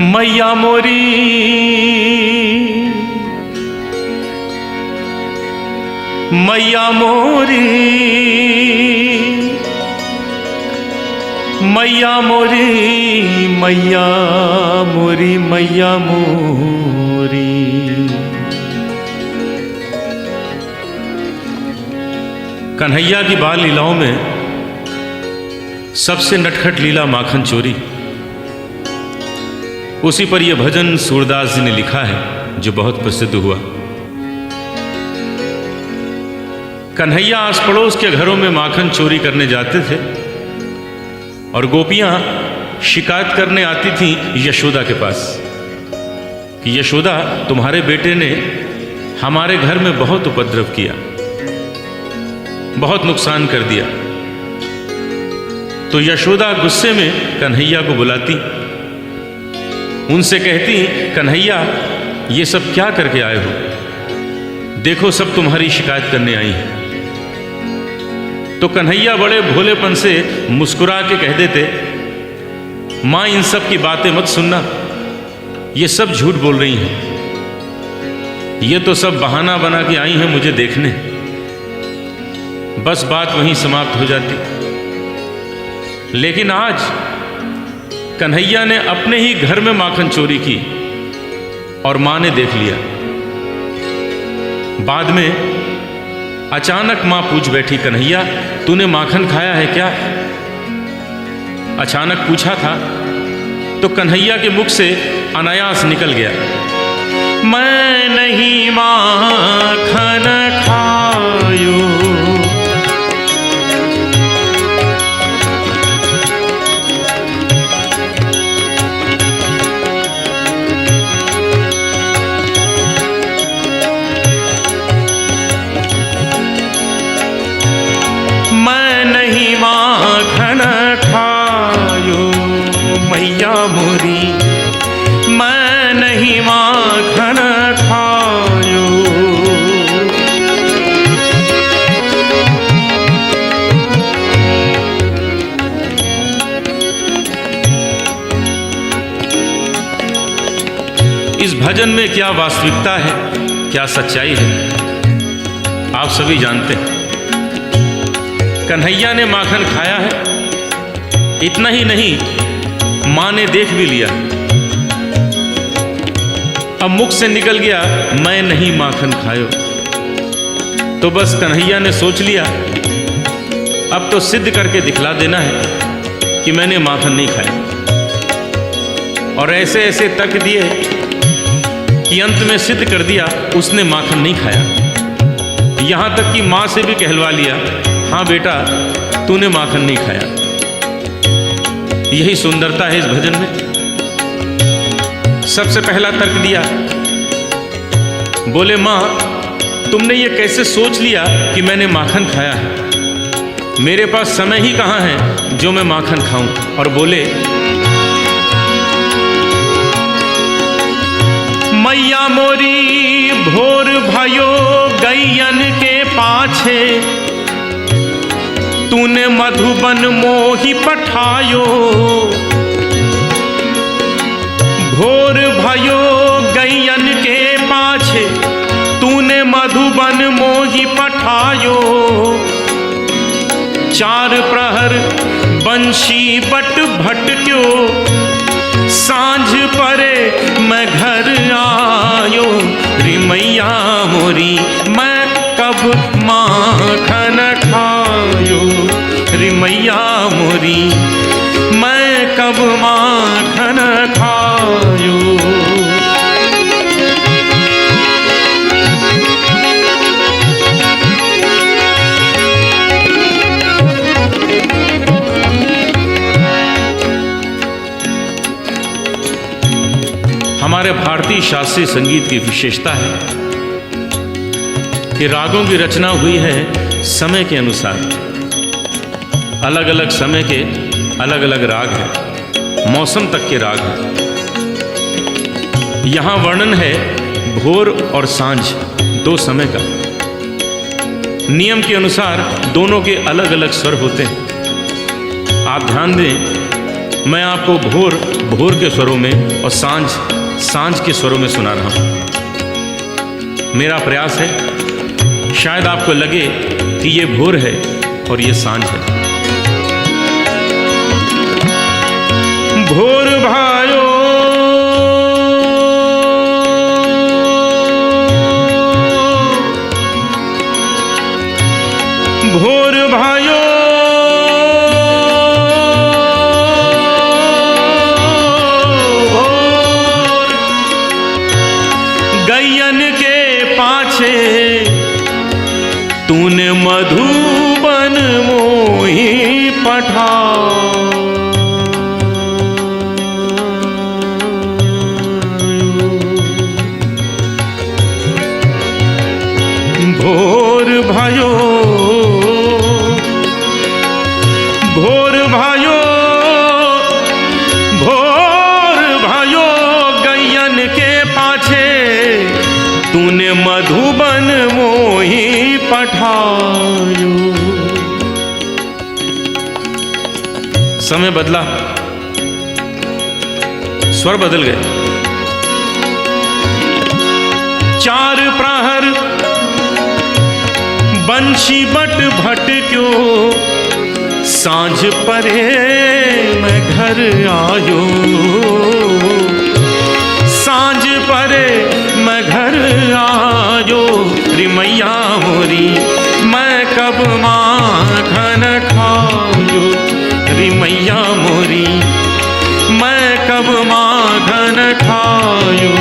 मैया मोरी मैया मोरी मैया मोरी मैया मोरी मैया मोरी। कन्हैया की बाल लीलाओं में सबसे नटखट लीला माखन चोरी। उसी पर यह भजन सूरदास जी ने लिखा है जो बहुत प्रसिद्ध हुआ। कन्हैया आस पड़ोस के घरों में माखन चोरी करने जाते थे और गोपियां शिकायत करने आती थीं यशोदा के पास कि यशोदा, तुम्हारे बेटे ने हमारे घर में बहुत उपद्रव किया, बहुत नुकसान कर दिया। तो यशोदा गुस्से में कन्हैया को बुलाती, उनसे कहती, कन्हैया ये सब क्या करके आए हो? देखो सब तुम्हारी शिकायत करने आई है। तो कन्हैया बड़े भोलेपन से मुस्कुरा के कह देते, माँ इन सब की बातें मत सुनना, ये सब झूठ बोल रही हैं, ये तो सब बहाना बना के आई हैं मुझे देखने। बस बात वहीं समाप्त हो जाती। लेकिन आज कन्हैया ने अपने ही घर में माखन चोरी की और मां ने देख लिया। बाद में अचानक मां पूछ बैठी, कन्हैया तूने माखन खाया है क्या? अचानक पूछा था तो कन्हैया के मुख से अनायास निकल गया, मैं नहीं माखन खायो। माखन खायो मैया मोरी, मैं नहीं माखन खायो। इस भजन में क्या वास्तविकता है, क्या सच्चाई है, आप सभी जानते हैं। कन्हैया ने माखन खाया है, इतना ही नहीं मां ने देख भी लिया। अब मुख से निकल गया, मैं नहीं माखन खायो। तो बस कन्हैया ने सोच लिया, अब तो सिद्ध करके दिखला देना है कि मैंने माखन नहीं खाया। और ऐसे ऐसे तर्क दिए कि अंत में सिद्ध कर दिया उसने माखन नहीं खाया। यहां तक कि मां से भी कहलवा लिया, हाँ बेटा तूने माखन नहीं खाया। यही सुंदरता है इस भजन में। सबसे पहला तर्क दिया, बोले मां तुमने ये कैसे सोच लिया कि मैंने माखन खाया है? मेरे पास समय ही कहाँ है जो मैं माखन खाऊं। और बोले, मैया मोरी भोर भयो गैयन के पाछे, तूने मधुबन मोहि पठायो। भोर भयो गैयन के पाछे, तूने मधुबन मोहि पठायो। चार प्रहर बंशी बट भटक्यो, सांझ परे मैं घर आयो। रे मैया मोरी मैं कब माखन खायो? रे मैया मोरी मैं कब माखन खायो? हमारे भारतीय शास्त्रीय संगीत की विशेषता है कि रागों की रचना हुई है समय के अनुसार। अलग अलग समय के अलग अलग राग हैं, मौसम तक के राग हैं। यहाँ वर्णन है भोर और सांझ दो समय का। नियम के अनुसार दोनों के अलग अलग स्वर होते हैं। आप ध्यान दें मैं आपको भोर भोर के स्वरों में और सांझ सांझ के स्वरों में सुना रहा हूँ। मेरा प्रयास है शायद आपको लगे कि ये भोर है और ये सांझ है। भोर भायो भोर भायो गैयन के पाछे तूने मधुबन मोही पठा। भोर भयो भोर भयो भोर भयो गैयन के पाछे तूने मधुबन मोही पठायो। समय बदला, स्वर बदल गए। चार प्रहर बंशी बट भट क्यों सांझ परे मैं घर आयो। सांझ परे मैं घर आयो रे मैया मोरी मैं कब माखन खायो। रे मैया मोरी मैं कब माखन खायो।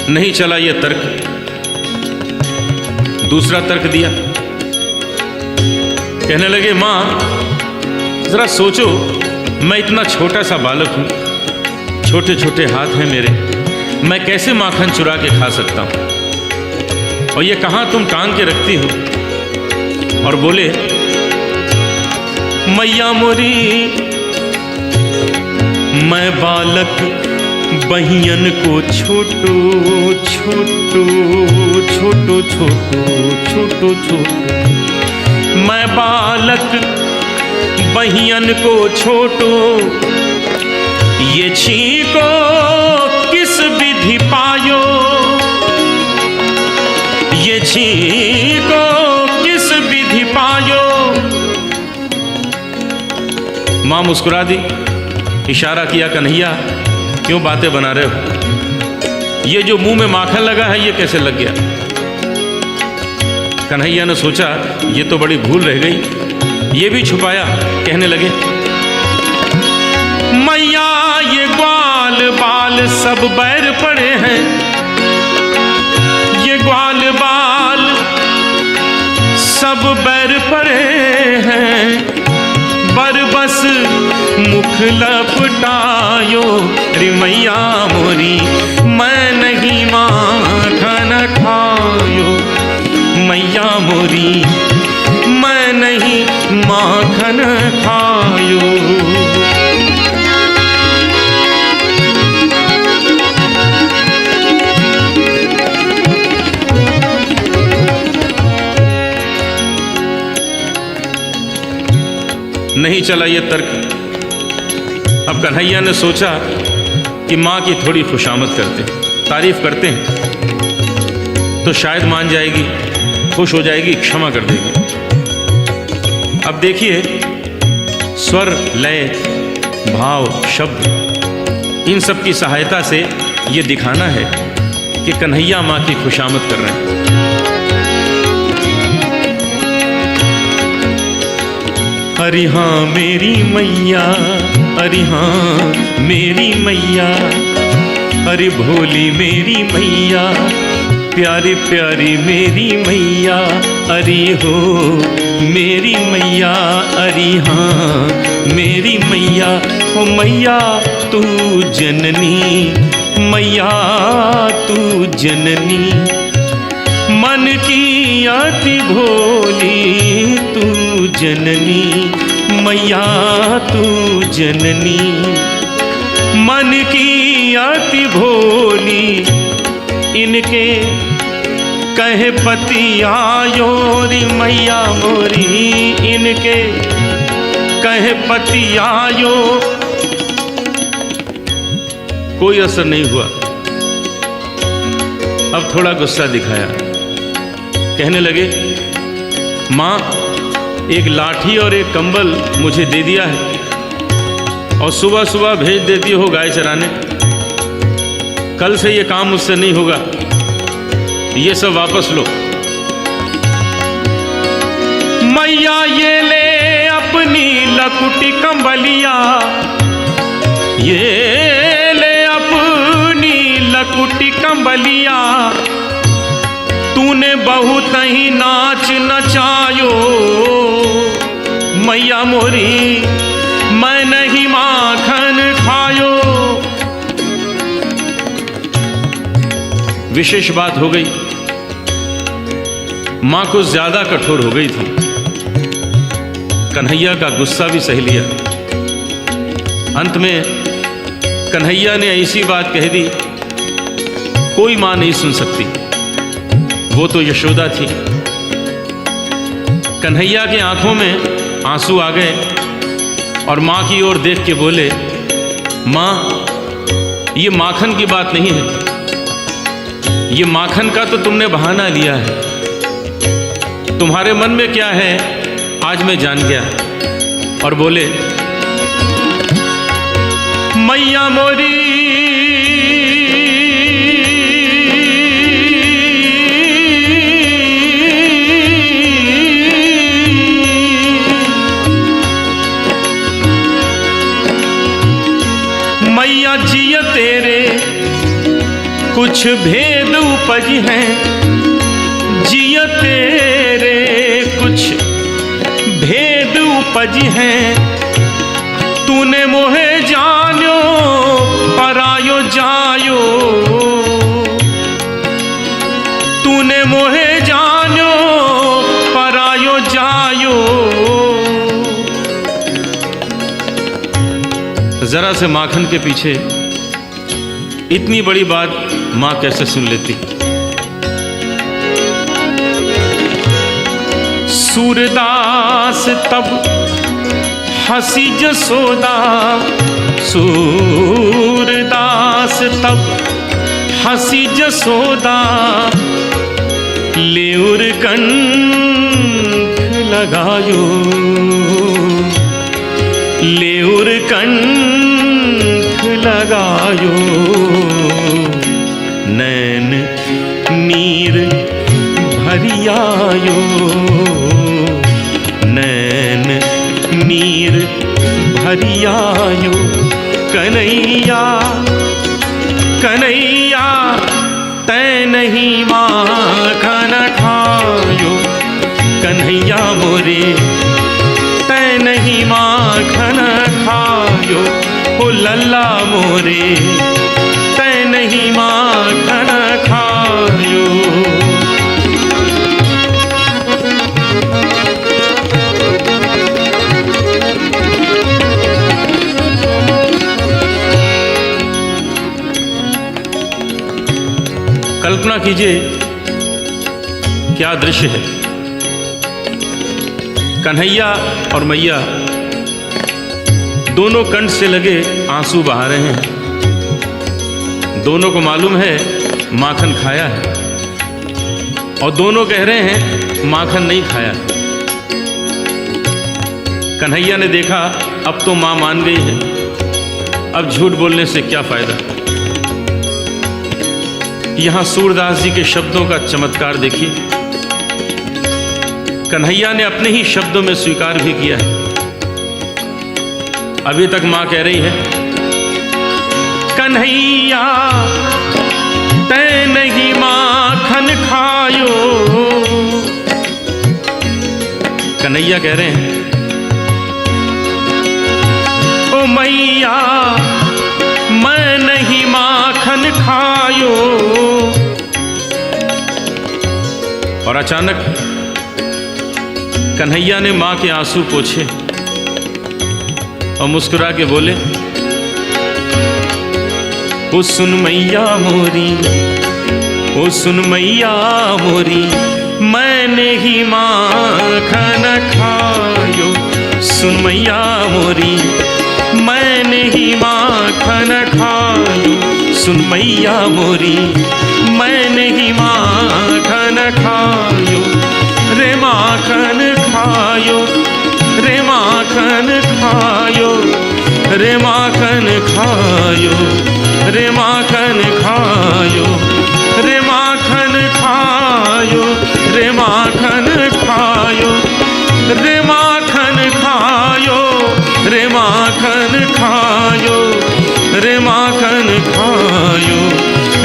नहीं चला ये तर्क, दूसरा तर्क दिया। कहने लगे माँ जरा सोचो, मैं इतना छोटा सा बालक हूँ, छोटे छोटे हाथ हैं मेरे, मैं कैसे माखन चुरा के खा सकता हूँ। और ये कहाँ तुम टांग के रखती हो। और बोले मैया मोरी मैं बालक बहियन को छोटो छोटो छोटो छोटो छोटो छोटो मैं बालक बहियन को छोटो ये छीको किस विधि पायो। ये छीको किस विधि पायो। माँ मुस्कुरा दी, इशारा किया कन्हैया क्यों बातें बना रहे हो। ये जो मुंह में माखन लगा है ये कैसे लग गया। कन्हैया ने सोचा ये तो बड़ी भूल रह गई, ये भी छुपाया। कहने लगे मैया ये ग्वाल बाल सब बैर पड़े हैं। ये ग्वाल बाल सब बैर पड़े हैं। बरबस मुख लपटायो रे मैया मोरी मैं नहीं माखन खायो। मैया मोरी मैं नहीं माखन खायो। नहीं चला ये तर्क। अब कन्हैया ने सोचा कि माँ की थोड़ी खुशामद करते, तारीफ करते हैं तो शायद मान जाएगी, खुश हो जाएगी, क्षमा कर देगी। अब देखिए स्वर, लय, भाव, शब्द, इन सब की सहायता से ये दिखाना है कि कन्हैया माँ की खुशामद कर रहे हैं। अरे हाँ मेरी मैया, अरे हाँ मेरी मैया, अरे भोली मेरी मैया, प्यारी प्यारी मेरी मैया, अरे हो मेरी मैया, अरे हाँ मेरी मैया। ओ मैया तू जननी, मैया तू जननी, मन की अति भोली तू जननी, मैया तू जननी। मन की अति भोली इनके कहे पति आयो री मैया मोरी, इनके कहे पति आयो। कोई असर नहीं हुआ। अब थोड़ा गुस्सा दिखाया, कहने लगे माँ एक लाठी और एक कंबल मुझे दे दिया है और सुबह सुबह भेज देती हो गाय चराने। कल से ये काम मुझसे नहीं होगा, ये सब वापस लो। मैया ये ले अपनी लकुटी कंबलिया, ये ले अपनी लकुटी कंबलिया, तूने बहुत ही नाच नचायो मैया मोरी, मैं नहीं माखन खायो। विशेष बात हो गई, मां कुछ ज्यादा कठोर हो गई थी। कन्हैया का गुस्सा भी सह लिया। अंत में कन्हैया ने ऐसी बात कह दी, कोई मां नहीं सुन सकती, वो तो यशोदा थी। कन्हैया की आंखों में आंसू आ गए और मां की ओर देख के बोले, मां ये माखन की बात नहीं है, ये माखन का तो तुमने बहाना लिया है। तुम्हारे मन में क्या है आज मैं जान गया। और बोले मैया मोरी मैया जिया तेरे कुछ भेद उपज हैं, जिया तेरे कुछ भेद उपज हैं, तूने मोहे जानो परायो जायो, तूने मोहे जानो परायो जायो। जरा से माखन के पीछे इतनी बड़ी बात मां कैसे सुन लेती। सूरदास तब हंसी जसोदा, सूरदास तब हंसी जसोदा, लेउर कंठ लगायो, लेउर कंठ लगायो, नैन नीर भरियायो, नैन नीर भरियायो। कन्हैया कन्हैया तै नहीं माखन खायो, कन्हैया मोरे तै नहीं माखन खायो, ओ लल्ला मोरे तै नहीं माखन खायो। कल्पना कीजिए क्या दृश्य है। कन्हैया और मैया दोनों कंठ से लगे आंसू बहा रहे हैं। दोनों को मालूम है माखन खाया है और दोनों कह रहे हैं माखन नहीं खाया। कन्हैया ने देखा अब तो मां मान गई है, अब झूठ बोलने से क्या फायदा। यहां सूरदास जी के शब्दों का चमत्कार देखिए। कन्हैया ने अपने ही शब्दों में स्वीकार भी किया है। अभी तक मां कह रही है कन्हैया तै नहीं माखन खायो। कन्हैया कह रहे हैं ओ मैया मैं नहीं माखन खायो। और अचानक कन्हैया ने मां के आंसू पोंछे और मुस्कुरा के बोले ओ सुन मैया मोरी, ओ सुन मैया मोरी, मैंने ही माखन खायो। सुन मैया मोरी, मैंने ही माखन खायो। सुन मैया मोरी, मैंने ही माखन खायो। रे माखन खायो, रे माखन खायो, रे माखन खायो, रे माखन खायो, रे माखन खायो, रे माखन खायो, रे माखन खायो, रे माखन खायो, रे माखन खायो,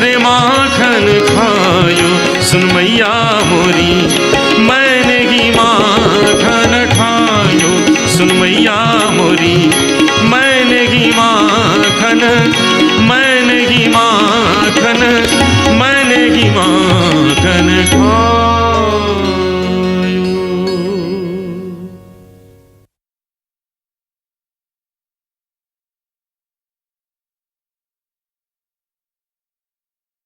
रे माखन खायो। सुन मैया मोरी, मैंने ही माखन खायो। सुन मैया मोरी, मैंने ही माखन,